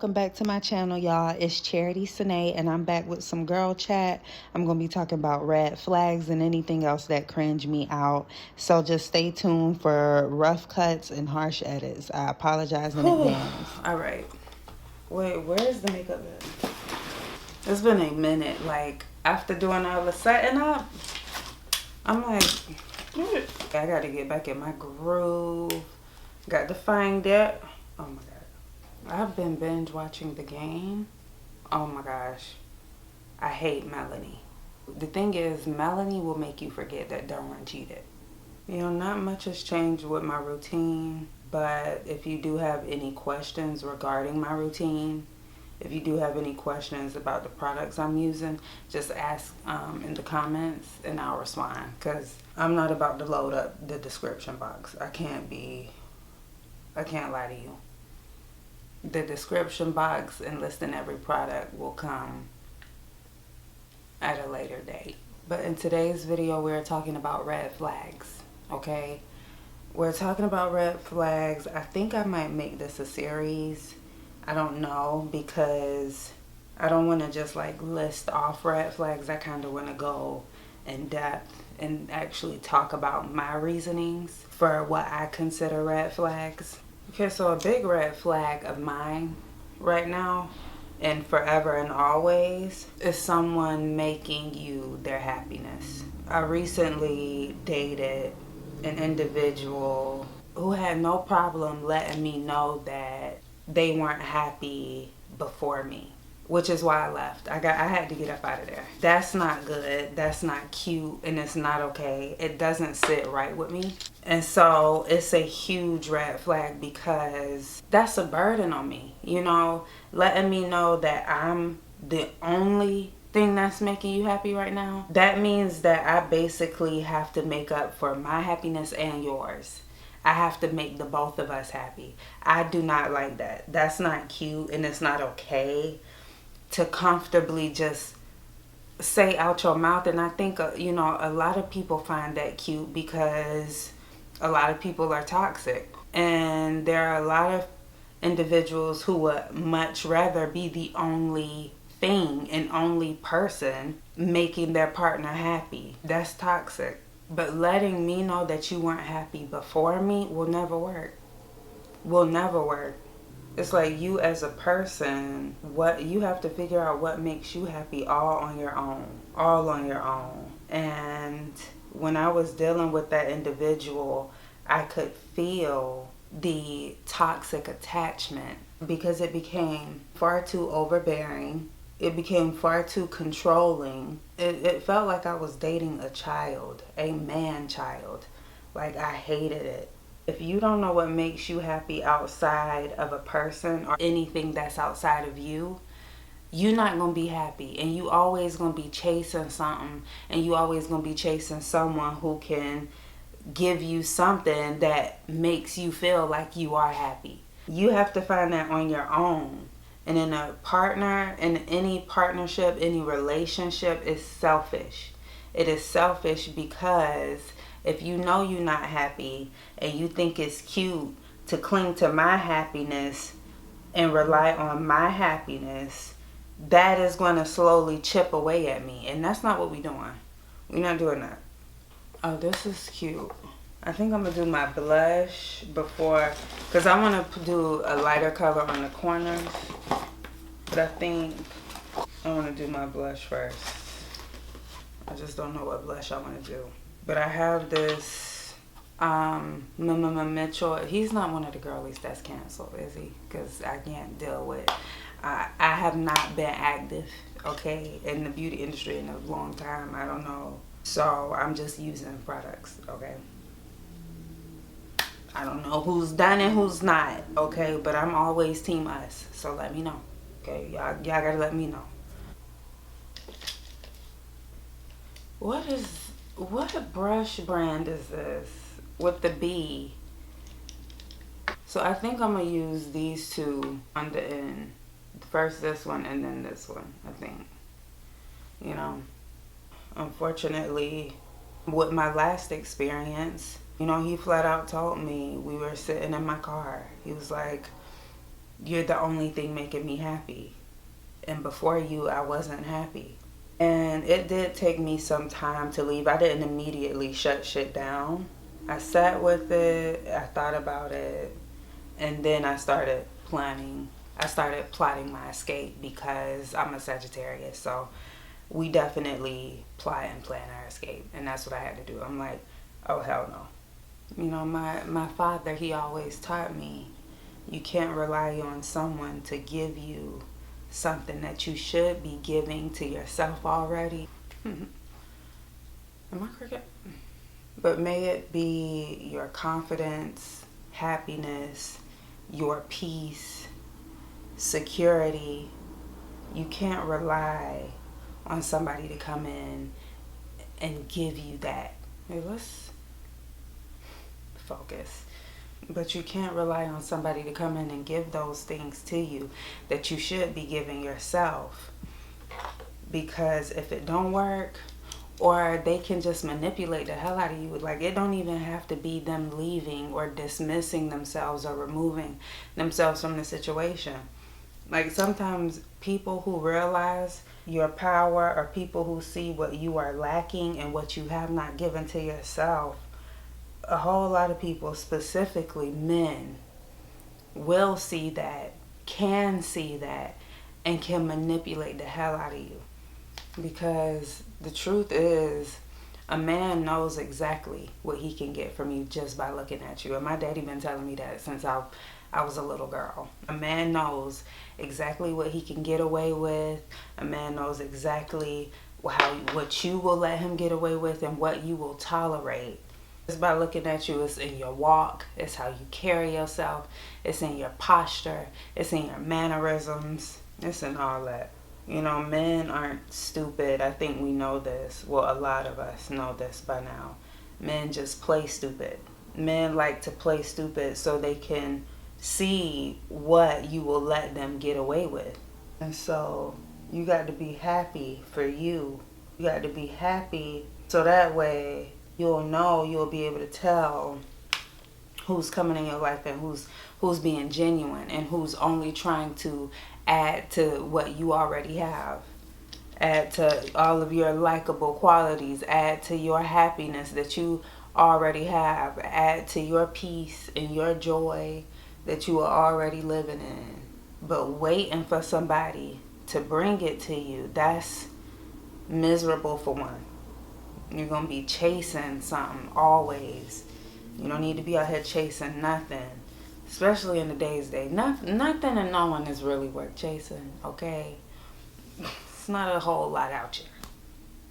Welcome back to my channel, y'all. It's Charity Sine, and I'm back with some girl chat. I'm going to be talking about red flags and anything else that cringe me out. So just stay tuned for rough cuts and harsh edits. I apologize in advance. All right. Wait, where's the makeup at? It's been a minute. Like, after doing all the setting up, I'm like, I got to get back in my groove. Got to find it. Oh, my God. I've been binge watching The Game. Oh my gosh. I hate Melanie. The thing is, Melanie will make you forget that Darwin cheated. You know, not much has changed with my routine, but if you do have any questions regarding my routine, if you do have any questions about the products I'm using, just ask in the comments and I'll respond, because I'm not about to load up the description box. I can't lie to you. The description box and listing every product will come at a later date. But in today's video, we're talking about red flags, okay? We're talking about red flags. I think I might make this a series. I don't know, because I don't want to just like list off red flags. I kind of want to go in depth and actually talk about my reasonings for what I consider red flags. Okay, so a big red flag of mine right now and forever and always is someone making you their happiness. I recently dated an individual who had no problem letting me know that they weren't happy before me, which is why I left. I had to get up out of there. That's not good. That's not cute, and it's not okay. It doesn't sit right with me. And so it's a huge red flag, because that's a burden on me, you know, letting me know that I'm the only thing that's making you happy right now. That means that I basically have to make up for my happiness and yours. I have to make the both of us happy. I do not like that. That's not cute, and it's not okay to comfortably just say out your mouth. And I think, you know, a lot of people find that cute because a lot of people are toxic. And there are a lot of individuals who would much rather be the only thing and only person making their partner happy. That's toxic. But letting me know that you weren't happy before me will never work. Will never work. It's like, you as a person, what you have to figure out what makes you happy all on your own. All on your own. And when I was dealing with that individual, I could feel the toxic attachment, because it became far too overbearing. It became far too controlling. It felt like I was dating a child, a man child. Like, I hated it. If you don't know what makes you happy outside of a person or anything that's outside of you, you're not going to be happy. And you always going to be chasing something. And you always going to be chasing someone who can give you something that makes you feel like you are happy. You have to find that on your own. And in a partner, in any partnership, any relationship, is selfish. It is selfish, because if you know you're not happy and you think it's cute to cling to my happiness and rely on my happiness, that is going to slowly chip away at me. And that's not what we're doing. We're not doing that. Oh, this is cute. I think I'm going to do my blush before, because I want to do a lighter color on the corners. But I think I want to do my blush first. I just don't know what blush I want to do. But I have this Mitchell. He's not one of the girlies that's canceled, is he? Because I can't deal with. I have not been active, okay, in the beauty industry in a long time. I don't know. So I'm just using products, okay? I don't know who's done and who's not, okay? But I'm always team us. So let me know, okay? Y'all gotta let me know. What brush brand is this with the B? So I think I'm gonna use these two on the end. First this one and then this one, I think. You know, unfortunately, with my last experience, you know, he flat out told me, we were sitting in my car. He was like, You're the only thing making me happy. And before you, I wasn't happy. And it did take me some time to leave. I didn't immediately shut shit down. I sat with it, I thought about it, and then I started planning. I started plotting my escape because I'm a Sagittarius. So we definitely plot and plan our escape. And that's what I had to do. I'm like, oh, hell no. You know, my father, he always taught me, you can't rely on someone to give you something that you should be giving to yourself already. Am I crooked? But may it be your confidence, happiness, your peace, security. You can't rely on somebody to come in and give you that. Hey, let's focus. But you can't rely on somebody to come in and give those things to you that you should be giving yourself. Because if it don't work, or they can just manipulate the hell out of you. Like, it don't even have to be them leaving or dismissing themselves or removing themselves from the situation. Like, sometimes people who realize your power, or people who see what you are lacking and what you have not given to yourself, a whole lot of people, specifically men, will see that, can see that, and can manipulate the hell out of you. Because the truth is, a man knows exactly what he can get from you just by looking at you. And my daddy been telling me that since I was a little girl. A man knows exactly what he can get away with. A man knows exactly what you will let him get away with and what you will tolerate. Just by looking at you. It's in your walk. It's how you carry yourself. It's in your posture. It's in your mannerisms. It's in all that. You know, men aren't stupid. I think we know this. Well, a lot of us know this by now. Men just play stupid. Men like to play stupid so they can see what you will let them get away with. And so you got to be happy for you. You got to be happy so that way you'll know, you'll be able to tell who's coming in your life and who's being genuine and who's only trying to add to what you already have. Add to all of your likable qualities. Add to your happiness that you already have. Add to your peace and your joy that you are already living in. But waiting for somebody to bring it to you, that's miserable for one. You're going to be chasing something always. You don't need to be out here chasing nothing. Especially in today's day. Nothing and no one is really worth chasing, okay? It's not a whole lot out here.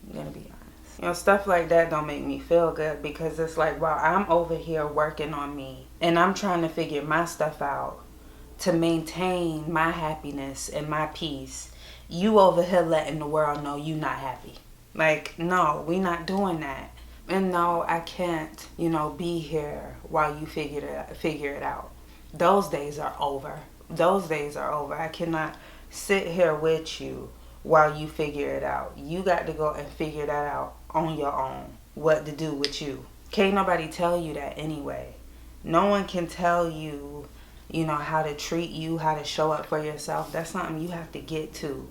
I'm going to be honest. You know, stuff like that don't make me feel good because it's like, while I'm over here working on me and I'm trying to figure my stuff out to maintain my happiness and my peace, you over here letting the world know you not happy. Like, no, we not doing that. And no, I can't, be here while you figure it out. Those days are over. Those days are over. I cannot sit here with you while you figure it out. You got to go and figure that out on your own. What to do with you. Can't nobody tell you that anyway. No one can tell you, how to treat you, how to show up for yourself. That's something you have to get to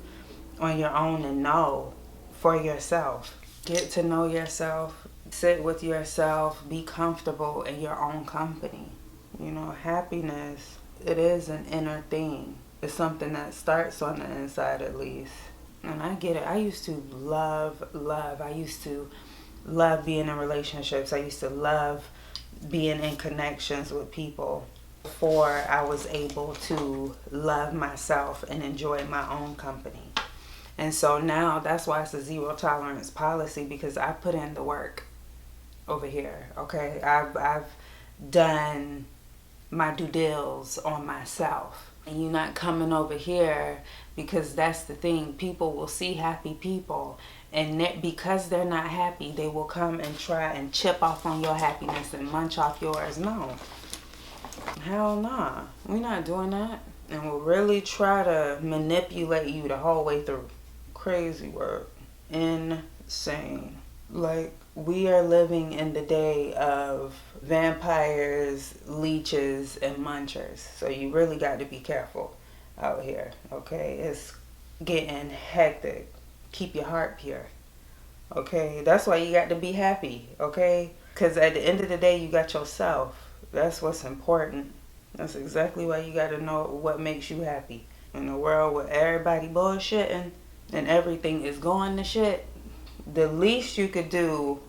on your own and know for yourself. Get to know yourself. Sit with yourself. Be comfortable in your own company. Happiness, it is an inner thing. It's something that starts on the inside at least. And I get it. I used to love. I used to love being in relationships. I used to love being in connections with people before I was able to love myself and enjoy my own company. And so now that's why it's a zero tolerance policy, because I put in the work over here. Okay, I've done my due deals on myself. And you're not coming over here, because that's the thing. People will see happy people, and because they're not happy, they will come and try and chip off on your happiness and munch off yours. No. Hell nah. We're not doing that. And we'll really try to manipulate you the whole way through. Crazy work. Insane. Like, We are living in the day of vampires, leeches, and munchers. So you really got to be careful out here, okay? It's getting hectic. Keep your heart pure, okay? That's why you got to be happy, okay? Because at the end of the day, you got yourself. That's what's important. That's exactly why you got to know what makes you happy. In a world where everybody bullshitting and everything is going to shit, the least you could do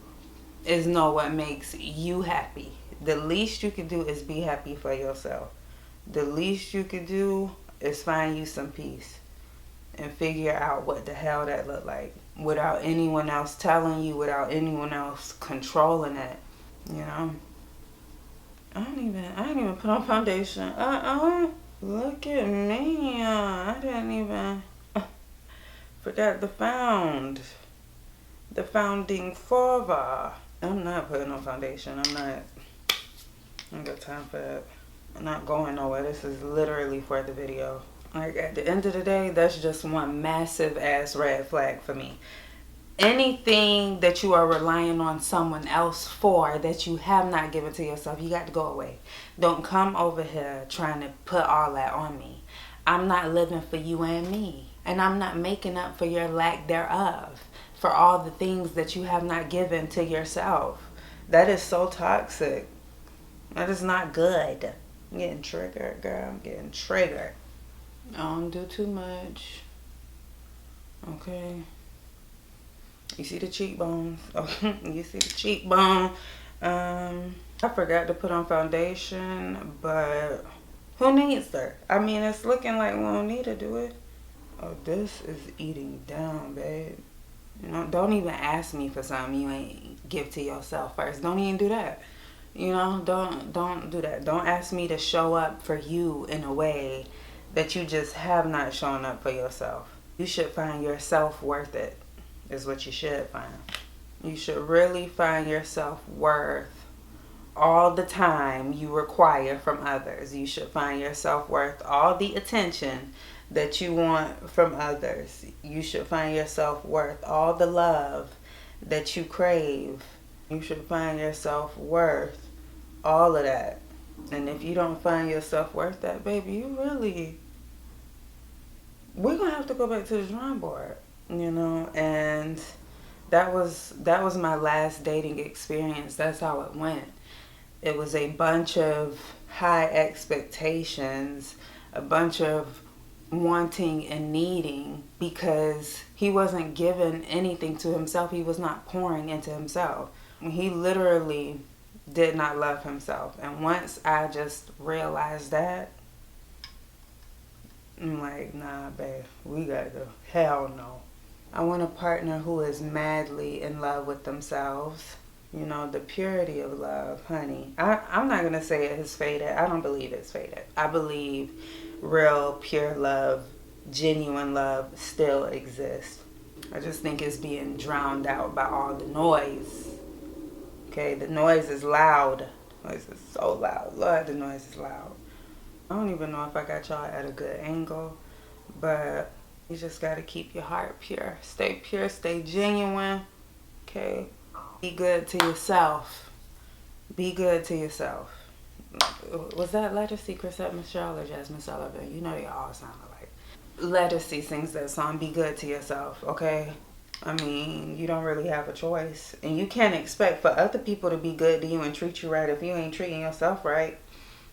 is know what makes you happy. The least you could do is be happy for yourself. The least you could do is find you some peace and figure out what the hell that look like without anyone else telling you, without anyone else controlling it. You know? I didn't even put on foundation. Look at me. I didn't even forgot the founding father. I'm not putting on foundation. I ain't got time for that. I'm not going nowhere. This is literally for the video. Like, at the end of the day, that's just one massive ass red flag for me. Anything that you are relying on someone else for that you have not given to yourself, you got to go away. Don't come over here trying to put all that on me. I'm not living for you and me. And I'm not making up for your lack thereof, for all the things that you have not given to yourself. That is so toxic. That is not good. I'm getting triggered, girl. I'm getting triggered. Don't do too much. Okay. You see the cheekbones. Oh, you see the cheekbone. I forgot to put on foundation, but who needs her? I mean, it's looking like we don't need to do it. Oh, this is eating down, babe. You know, don't even ask me for something you ain't give to yourself first. Don't even do that. You know, don't do that. Don't ask me to show up for you in a way that you just have not shown up for yourself. You should find yourself worth it, is what you should find. You should really find yourself worth all the time you require from others. You should find yourself worth all the attention that you want from others. You should find yourself worth all the love that you crave. You should find yourself worth all of that. And if you don't find yourself worth that, baby, we're gonna have to go back to the drawing board, you know. And that was my last dating experience. That's how it went. It was a bunch of high expectations, a bunch of wanting and needing, because he wasn't giving anything to himself. He was not pouring into himself. He literally did not love himself. And once I just realized that, I'm like, nah, babe, we gotta go. Hell no. I want a partner who is madly in love with themselves. You know, the purity of love, honey. I'm not gonna say it is faded. I don't believe it's faded. I believe real, pure love, genuine love still exists. I just think it's being drowned out by all the noise. Okay, the noise is loud. The noise is so loud. Lord, the noise is loud. I don't even know if I got y'all at a good angle, but you just gotta keep your heart pure. Stay pure, stay genuine. Okay? Be good to yourself. Be good to yourself. Was that Lettucey, Chrisette Michelle, or Jasmine Sullivan? You know they all sound alike. Lettucey sings that song, Be Good to Yourself, okay? I mean, you don't really have a choice. And you can't expect for other people to be good to you and treat you right if you ain't treating yourself right.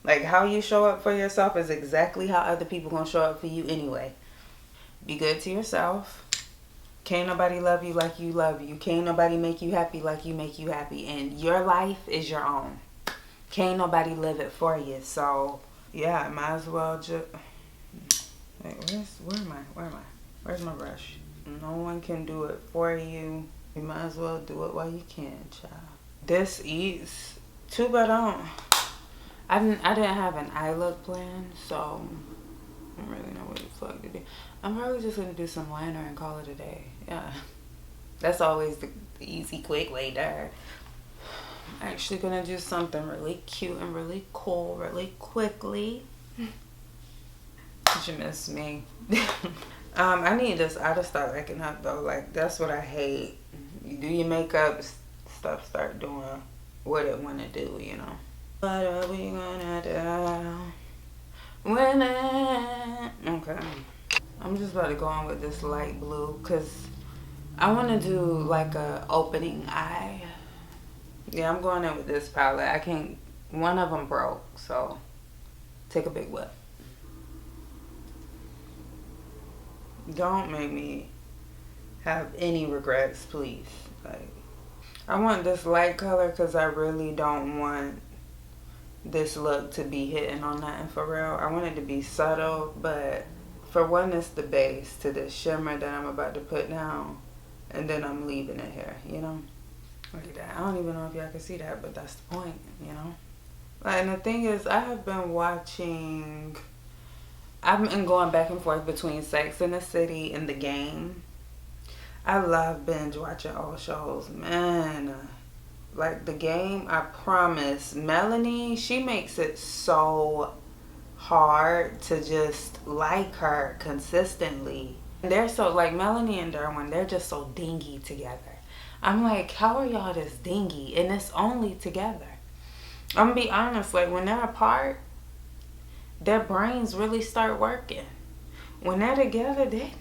Like, how you show up for yourself is exactly how other people gonna show up for you anyway. Be good to yourself. Can't nobody love you like you love you. Can't nobody make you happy like you make you happy. And your life is your own. Can't nobody live it for you. So, yeah, might as well just... Wait, where am I? Where's my brush? No one can do it for you. You might as well do it while you can, child. This eats. Too bad I didn't have an eye look plan, so I don't really know what the fuck to do. I'm probably just gonna do some liner and call it a day. Yeah, that's always the easy, quick way there. I'm actually gonna do something really cute and really cool really quickly. You miss me. I need to stop acting up though. Like, that's what I hate. You do your makeup, stuff start doing what it want to do, you know. What are we gonna do when okay. I'm just about to go on with this light blue because I want to do like a opening eye. Yeah, I'm going in with this palette. I can't, one of them broke, so take a big whip. Don't make me have any regrets, please. Like, I want this light color because I really don't want this look to be hitting on nothing for real. I want it to be subtle, but for one, it's the base to this shimmer that I'm about to put down, and then I'm leaving it here, you know? Look at that. I don't even know if y'all can see that, but that's the point, you know? And the thing is, I've been going back and forth between Sex and the City and The Game. I love binge watching old shows, man. Like The Game, I promise. Melanie, she makes it so hard to just like her consistently. They're so, like Melanie and Derwin, they're just so dingy together. I'm like, how are y'all this dingy? And it's only together. I'm gonna be honest, like when they're apart, their brains really start working. When they're together, they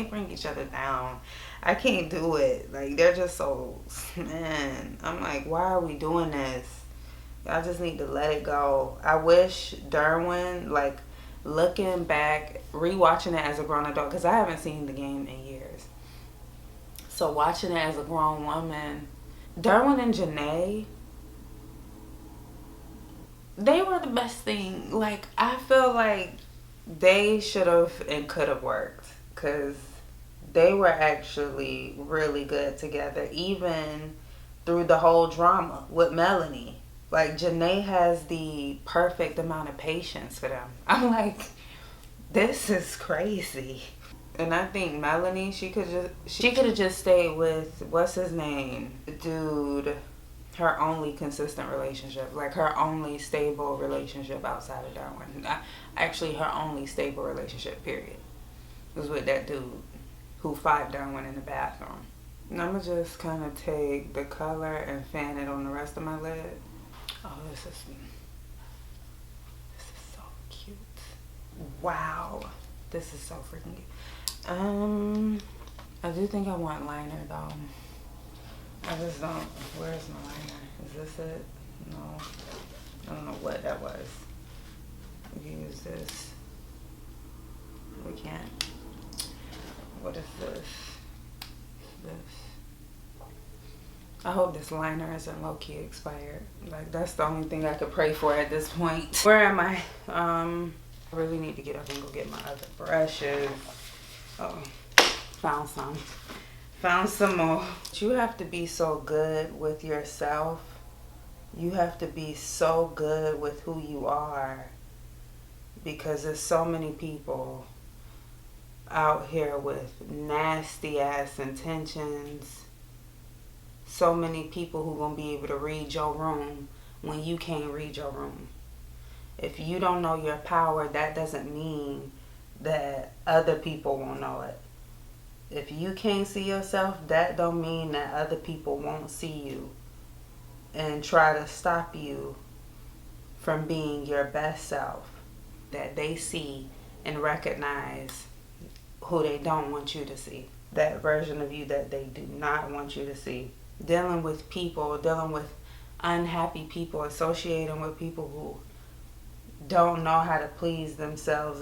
bring each other down. I can't do it. Like they're just so, man. I'm like, why are we doing this? I just need to let it go. I wish Derwin, like looking back, rewatching it as a grown adult, because I haven't seen The Game in years. So watching it as a grown woman, Derwin and Janae, they were the best thing. Like, I feel like they should have and could have worked because they were actually really good together, even through the whole drama with Melanie. Like, Janae has the perfect amount of patience for them. I'm like, this is crazy. And I think Melanie, she could have just stayed with, what's his name, dude, her only consistent relationship, like her only stable relationship outside of Darwin. Actually, her only stable relationship, period, was with that dude who fought Darwin in the bathroom. And I'm gonna just kind of take the color and fan it on the rest of my lid. Oh, this is so cute. Wow, this is so freaking cute. I do think I want liner though. I just don't. Where's my liner? Is this it? No. I don't know what that was. We can use this. We can't. What is this? This. I hope this liner isn't low-key expired. Like, that's the only thing I could pray for at this point. Where am I? I really need to get up and go get my other brushes. Oh, found some. Found some more. You have to be so good with yourself. You have to be so good with who you are. Because there's so many people out here with nasty ass intentions. So many people who gonna be able to read your room when you can't read your room. If you don't know your power, that doesn't mean that other people won't know it. If you can't see yourself, that don't mean that other people won't see you and try to stop you from being your best self. That they see and recognize who they don't want you to see. That version of you that they do not want you to see. Dealing with people, dealing with unhappy people, associating with people who don't know how to please themselves.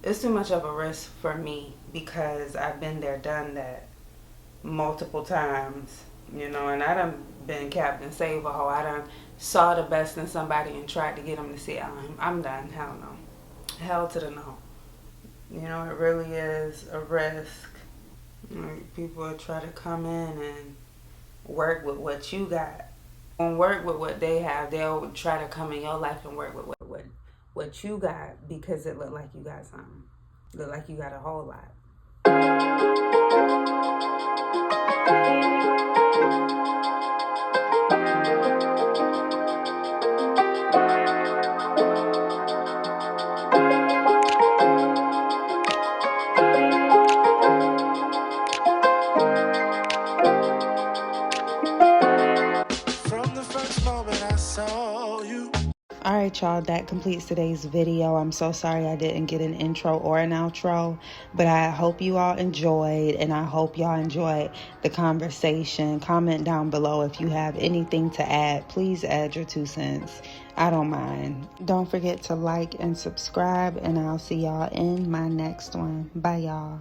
It's too much of a risk for me because I've been there, done that multiple times, you know, and I done been Captain Save-A-Ho. I done saw the best in somebody and tried to get them to see it. I'm done. Hell no. Hell to the no. You know, it really is a risk. Like, people try to come in and work with what you got. And work with what they have. They'll try to come in your life and work with what you got because it looked like you got something. Look like you got a whole lot. y'all, that completes today's video. I'm so sorry I didn't get an intro or an outro, but I hope you all enjoyed, and I hope y'all enjoyed the conversation. Comment down below if you have anything to add. Please add your 2 cents. I don't mind. Don't forget to like and subscribe, and I'll see y'all in my next one. Bye, y'all.